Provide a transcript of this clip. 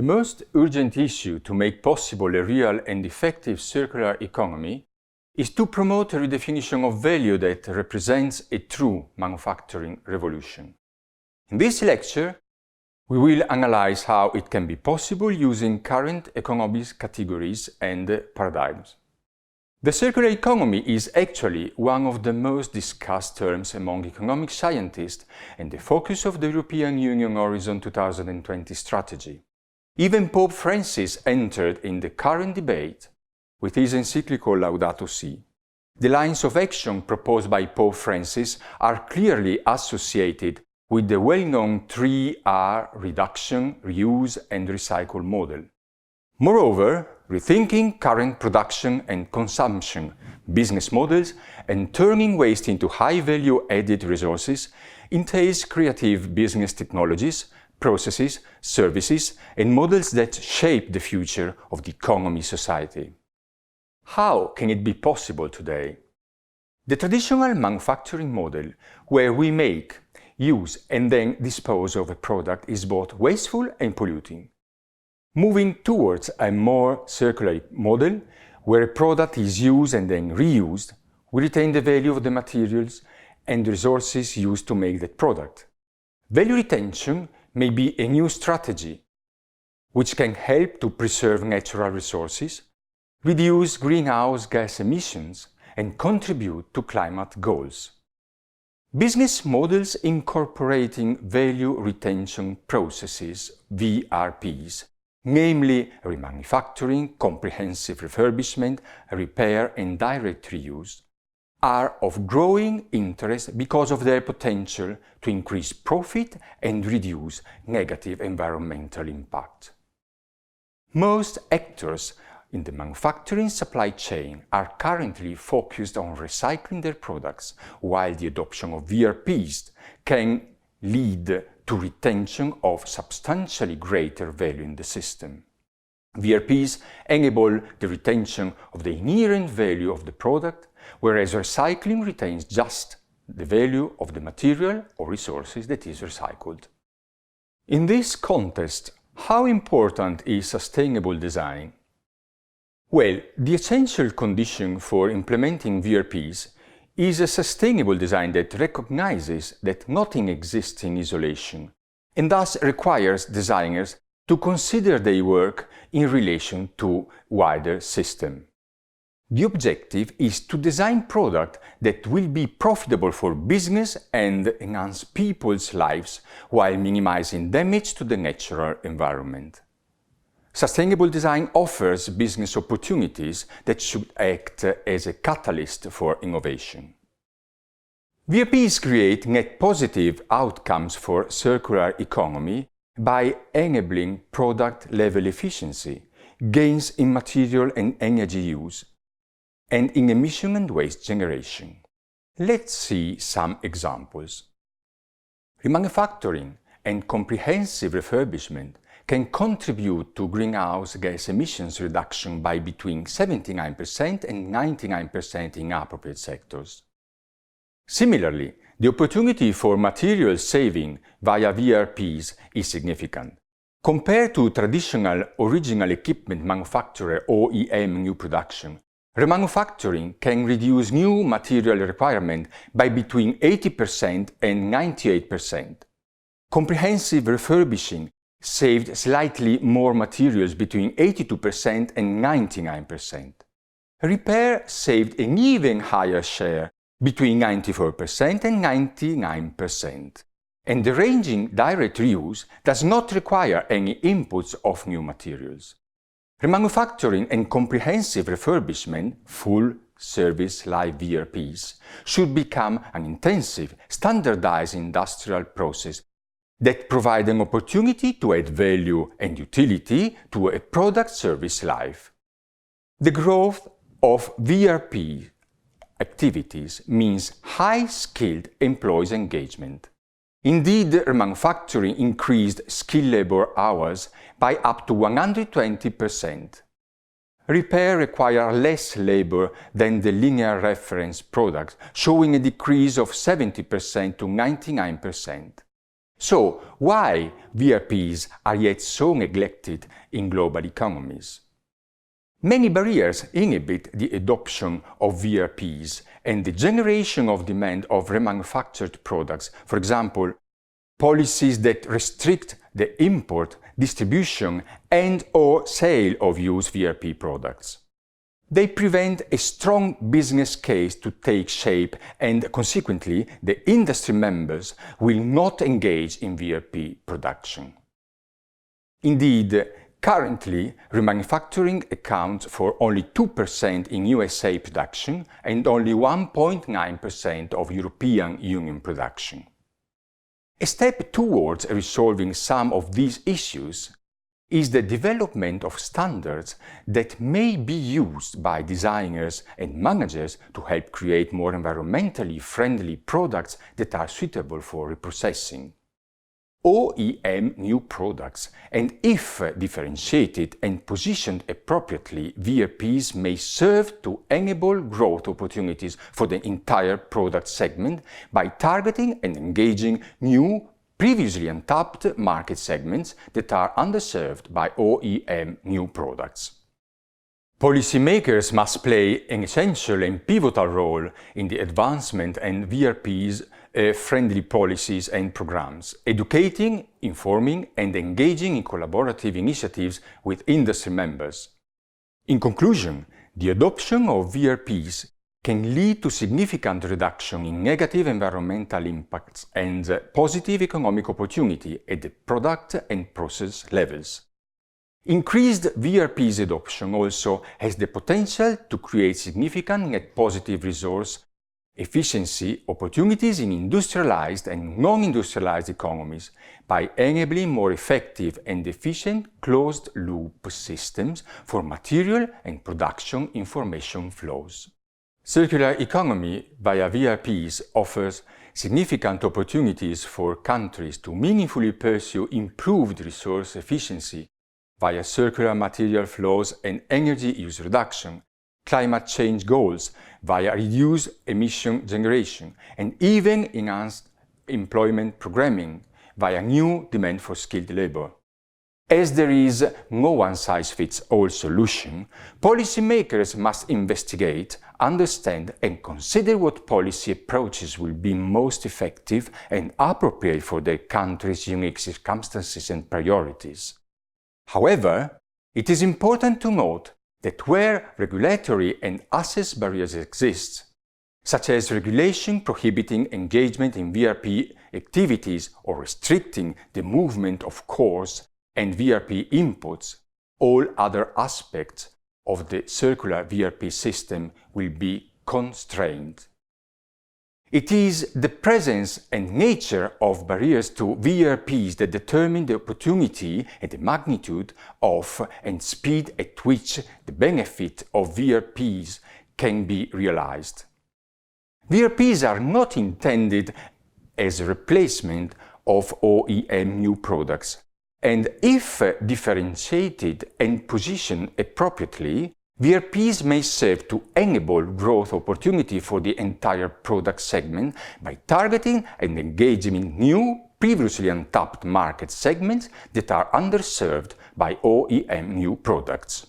The most urgent issue to make possible a real and effective circular economy is to promote a redefinition of value that represents a true manufacturing revolution. In this lecture, we will analyze how it can be possible using current economic categories and paradigms. The circular economy is actually one of the most discussed terms among economic scientists and the focus of the European Union Horizon 2020 strategy. Even Pope Francis entered in the current debate with his encyclical Laudato Si. The lines of action proposed by Pope Francis are clearly associated with the well-known 3R reduction, reuse and recycle model. Moreover, rethinking current production and consumption business models and turning waste into high-value added resources entails creative business technologies, processes, services, and models that shape the future of the economy society. How can it be possible today? The traditional manufacturing model, where we make, use, and then dispose of a product, is both wasteful and polluting. Moving towards a more circular model, where a product is used and then reused, we retain the value of the materials and resources used to make that product. Value retention may be a new strategy which can help to preserve natural resources, reduce greenhouse gas emissions, and contribute to climate goals. Business models incorporating value retention processes, VRPs, namely remanufacturing, comprehensive refurbishment, repair, and direct reuse, are of growing interest because of their potential to increase profit and reduce negative environmental impact. Most actors in the manufacturing supply chain are currently focused on recycling their products, while the adoption of VRPs can lead to retention of substantially greater value in the system. VRPs enable the retention of the inherent value of the product, whereas recycling retains just the value of the material or resources that is recycled. In this context, how important is sustainable design? Well, the essential condition for implementing VRPs is a sustainable design that recognizes that nothing exists in isolation and thus requires designers to consider their work in relation to wider system. The objective is to design products that will be profitable for business and enhance people's lives while minimizing damage to the natural environment. Sustainable design offers business opportunities that should act as a catalyst for innovation. VRPs create net positive outcomes for circular economy by enabling product-level efficiency, gains in material and energy use, and in emission and waste generation. Let's see some examples. Remanufacturing and comprehensive refurbishment can contribute to greenhouse gas emissions reduction by between 79% and 99% in appropriate sectors. Similarly, the opportunity for material saving via VRPs is significant. Compared to traditional original equipment manufacturer OEM new production, remanufacturing can reduce new material requirement by between 80% and 98%. Comprehensive refurbishing saved slightly more materials between 82% and 99%. Repair saved an even higher share between 94% and 99%. And the ranging direct reuse does not require any inputs of new materials. Remanufacturing and comprehensive refurbishment, full service life VRPs, should become an intensive, standardized industrial process that provide an opportunity to add value and utility to a product service life. The growth of VRP activities means high-skilled employees' engagement. Indeed, remanufacturing increased skilled labor hours by up to 120%. Repair requires less labor than the linear reference products, showing a decrease of 70% to 99%. So, why VRPs are yet so neglected in global economies? Many barriers inhibit the adoption of VRPs and the generation of demand of remanufactured products. For example, policies that restrict the import, distribution and/or sale of used VRP products. They prevent a strong business case to take shape, and consequently, the industry members will not engage in VRP production. Indeed, currently, remanufacturing accounts for only 2% in USA production and only 1.9% of European Union production. A step towards resolving some of these issues is the development of standards that may be used by designers and managers to help create more environmentally friendly products that are suitable for reprocessing. OEM new products, and if differentiated and positioned appropriately, VRPs may serve to enable growth opportunities for the entire product segment by targeting and engaging new, previously untapped market segments that are underserved by OEM new products. Policymakers must play an essential and pivotal role in the advancement and VRPs friendly policies and programs, educating, informing and engaging in collaborative initiatives with industry members. In conclusion, the adoption of VRPs can lead to significant reduction in negative environmental impacts and positive economic opportunity at the product and process levels. Increased VRPs adoption also has the potential to create significant net positive resource efficiency opportunities in industrialized and non-industrialized economies by enabling more effective and efficient closed-loop systems for material and production information flows. Circular economy via VRPs offers significant opportunities for countries to meaningfully pursue improved resource efficiency via circular material flows and energy use reduction, climate change goals via reduced emission generation, and even enhanced employment programming via new demand for skilled labor. As there is no one-size-fits-all solution, policymakers must investigate, understand and consider what policy approaches will be most effective and appropriate for their country's unique circumstances and priorities. However, it is important to note that where regulatory and access barriers exist, such as regulation prohibiting engagement in VRP activities or restricting the movement of cores and VRP inputs, all other aspects of the circular VRP system will be constrained. It is the presence and nature of barriers to VRPs that determine the opportunity and the magnitude of and speed at which the benefit of VRPs can be realized. VRPs are not intended as a replacement of OEM new products, and if differentiated and positioned appropriately, VRPs may serve to enable growth opportunity for the entire product segment by targeting and engaging in new, previously untapped market segments that are underserved by OEM new products.